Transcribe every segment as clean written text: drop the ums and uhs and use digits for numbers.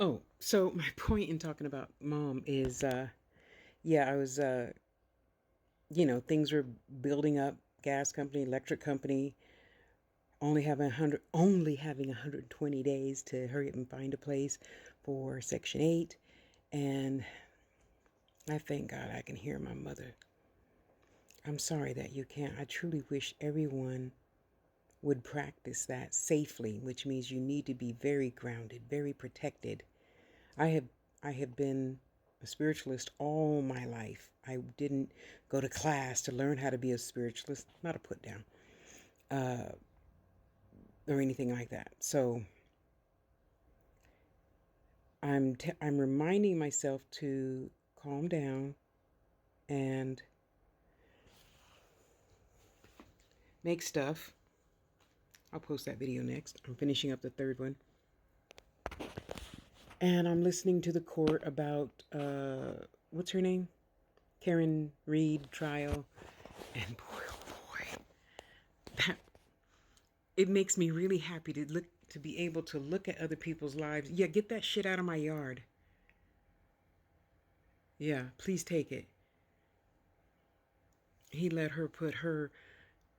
Oh, so my point in talking about mom is, I was, things were building up. Gas company, electric company, only having 120 days to hurry up and find a place for Section 8, and I thank God I can hear my mother. I'm sorry that you can't. I truly wish everyone would practice that safely, which means you need to be very grounded, very protected. I have I have been a spiritualist all my life. I didn't go to class to learn how to be a spiritualist, not a put down, or anything like that. So I'm reminding myself to calm down and make stuff. I'll post that video next. I'm finishing up the third one. And I'm listening to the court about what's her name? Karen Reed trial. And boy, oh boy, that it makes me really happy to be able to look at other people's lives. Yeah, get that shit out of my yard. Yeah, please take it. He let her put her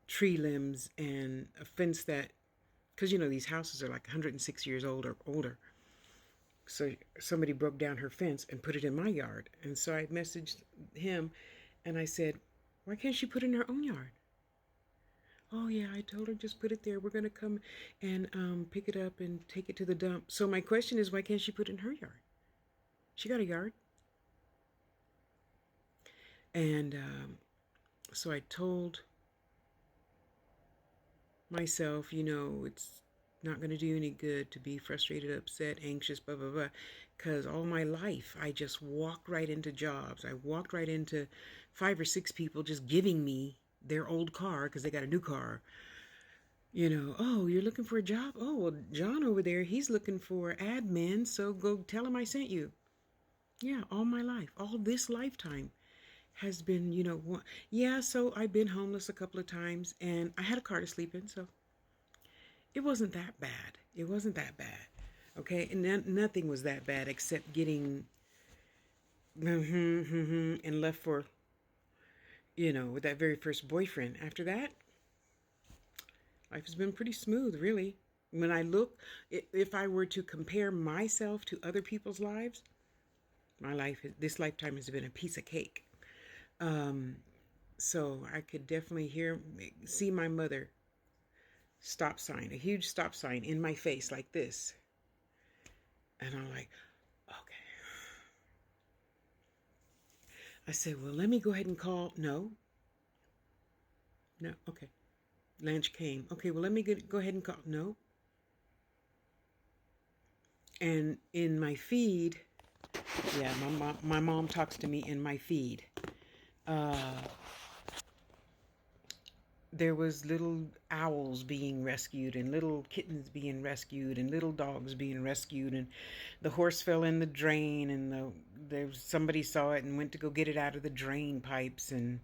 tree limbs and a fence that, because these houses are like 106 years old or older. So somebody broke down her fence and put it in my yard. And so I messaged him and I said, why can't she put it in her own yard? Oh yeah, I told her just put it there. We're gonna come and pick it up and take it to the dump. So my question is, why can't she put it in her yard? She got a yard. And so I told myself, it's not going to do any good to be frustrated, upset, anxious, blah, blah, blah. Because all my life, I just walked right into jobs. I walked right into 5 or 6 people just giving me their old car because they got a new car. Oh, you're looking for a job? Oh, well, John over there, he's looking for admin, so go tell him I sent you. Yeah, all my life, all this lifetime has been, yeah, so I've been homeless a couple of times and I had a car to sleep in, so it wasn't that bad. It wasn't that bad. Okay, and nothing was that bad except getting and left for, with that very first boyfriend. After that, life has been pretty smooth, really. When I look, if I were to compare myself to other people's lives, this lifetime has been a piece of cake. So I could definitely see my mother stop sign, a huge stop sign in my face like this. And I'm like, okay. I said, well, let me go ahead and call. No. No. Okay. Lunch came. Okay, well, let me go ahead and call. No. And in my feed, yeah, my mom talks to me in my feed. There was little owls being rescued and little kittens being rescued and little dogs being rescued, and the horse fell in the drain, and somebody saw it and went to go get it out of the drain pipes and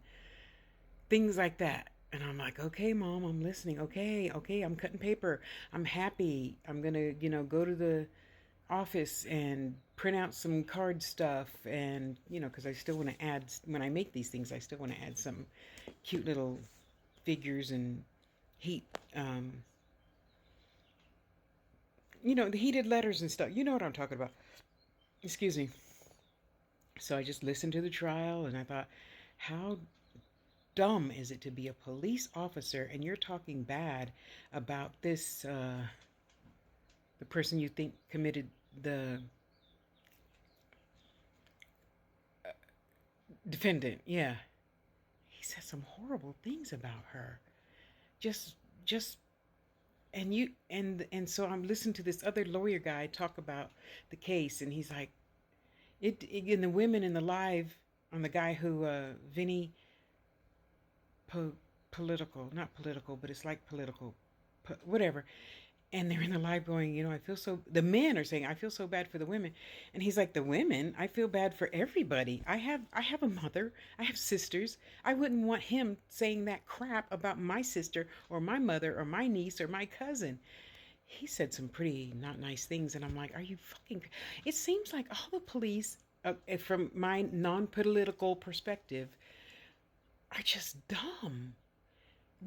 things like that. And I'm like, okay, mom, I'm listening. Okay, okay, I'm cutting paper. I'm happy. I'm going to, go to the office and print out some card stuff. And, because I still want to add, when I make these things, I still want to add some cute little figures and heat, the heated letters and stuff. You know what I'm talking about. Excuse me. So I just listened to the trial and I thought, how dumb is it to be a police officer and you're talking bad about the person you think committed the defendant? Yeah. He said some horrible things about her. Just, just, and so I'm listening to this other lawyer guy talk about the case, and he's like, and the women in the live on the guy who, Vinny, political, not political, but it's like political, whatever. And they're in the live going, the men are saying, I feel so bad for the women. And he's like, the women, I feel bad for everybody. I have a mother. I have sisters. I wouldn't want him saying that crap about my sister or my mother or my niece or my cousin. he said some pretty not nice things, and I'm like, are you fucking? It seems like all the police, from my non-political perspective, are just dumb.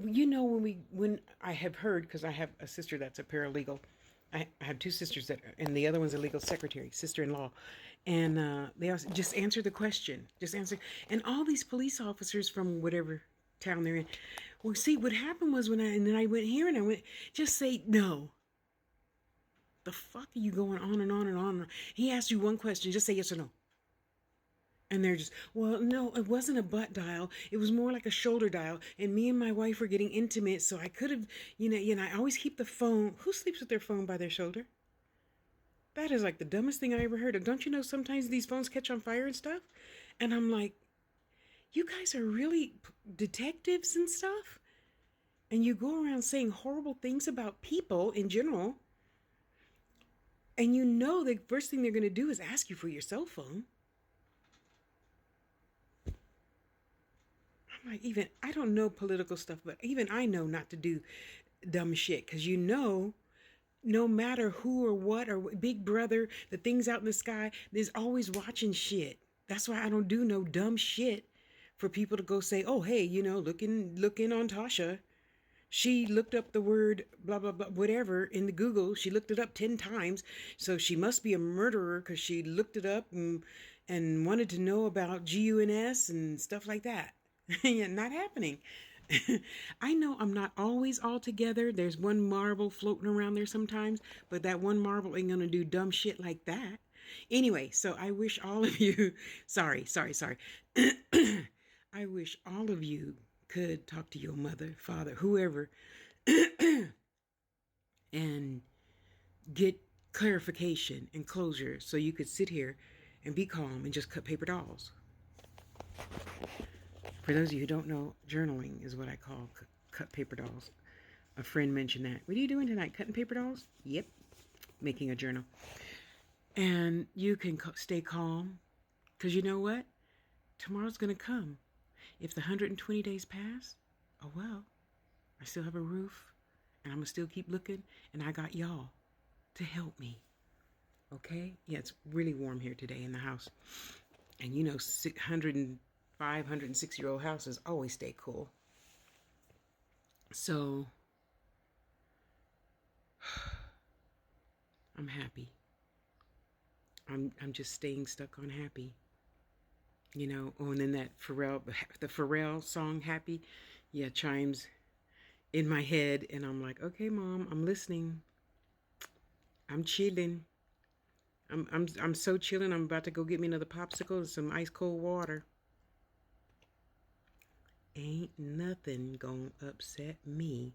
You know, when I have heard, because I have a sister that's a paralegal. I have two sisters that, and the other one's a legal secretary, sister-in-law, and they also just answer the question, just answer. And all these police officers from whatever town they're in, well, see, what happened was and then I went here and I went, just say no. The fuck are you going on and on and on? He asked you one question, just say yes or no. And they're just, well, no, it wasn't a butt dial. It was more like a shoulder dial. And me and my wife were getting intimate, so I could have, I always keep the phone. Who sleeps with their phone by their shoulder? That is like the dumbest thing I ever heard of. Don't you know sometimes these phones catch on fire and stuff? And I'm like, you guys are really detectives and stuff? And you go around saying horrible things about people in general. And you know the first thing they're going to do is ask you for your cell phone. I'm like, even, I don't know political stuff, but even I know not to do dumb shit. Because no matter who or what, or Big Brother, the things out in the sky, there's always watching shit. That's why I don't do no dumb shit for people to go say, oh, hey, look in on Tasha. She looked up the word blah, blah, blah, whatever in the Google. She looked it up 10 times. So she must be a murderer because she looked it up and wanted to know about GUNS and stuff like that. Yeah, not happening. I know I'm not always all together. There's one marble floating around there sometimes, but that one marble ain't going to do dumb shit like that. Anyway, so I wish all of you, sorry. I wish all of you could talk to your mother, father, whoever, and get clarification and closure so you could sit here and be calm and just cut paper dolls. For those of you who don't know, journaling is what I call cut paper dolls. A friend mentioned that. What are you doing tonight? Cutting paper dolls? Yep. Making a journal. And you can stay calm. Because you know what? Tomorrow's going to come. If the 120 days pass, oh well. I still have a roof. And I'm going to still keep looking. And I got y'all to help me. Okay? Yeah, it's really warm here today in the house. And 106-year-old houses always stay cool. So I'm happy. I'm just staying stuck on happy. Oh, and then the Pharrell song Happy, yeah, chimes in my head, and I'm like, okay, Mom, I'm listening. I'm chilling. I'm so chilling. I'm about to go get me another popsicle and some ice cold water. Ain't nothing gonna upset me.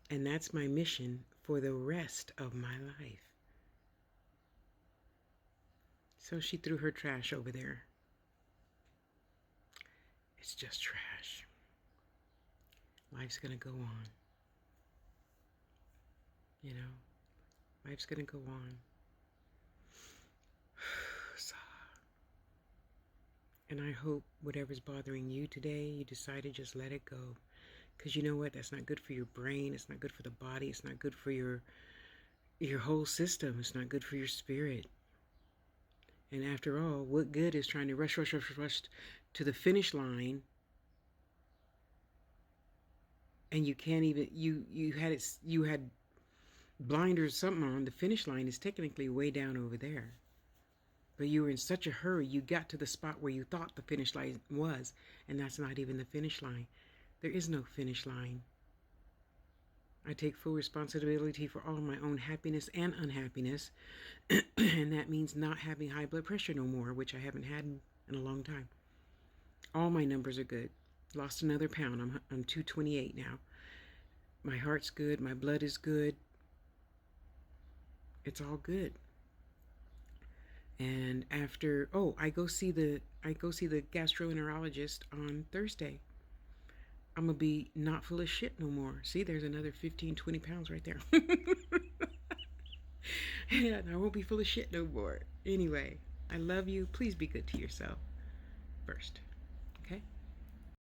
And that's my mission for the rest of my life. So she threw her trash over there. It's just trash. Life's gonna go on. Life's gonna go on. And I hope whatever's bothering you today, you decide to just let it go. Because you know what? That's not good for your brain. It's not good for the body. It's not good for your whole system. It's not good for your spirit. And after all, what good is trying to rush to the finish line, and you can't even, you had blinders or something on. The finish line is technically way down over there. But you were in such a hurry, you got to the spot where you thought the finish line was, and that's not even the finish line. There is no finish line. I take full responsibility for all of my own happiness and unhappiness, and that means not having high blood pressure no more, which I haven't had in a long time. All my numbers are good. Lost another pound. I'm 228 now. My heart's good. My blood is good. It's all good. And after, I go see the gastroenterologist on Thursday. I'm going to be not full of shit no more. See, there's another 15, 20 pounds right there. And I won't be full of shit no more. Anyway, I love you. Please be good to yourself first.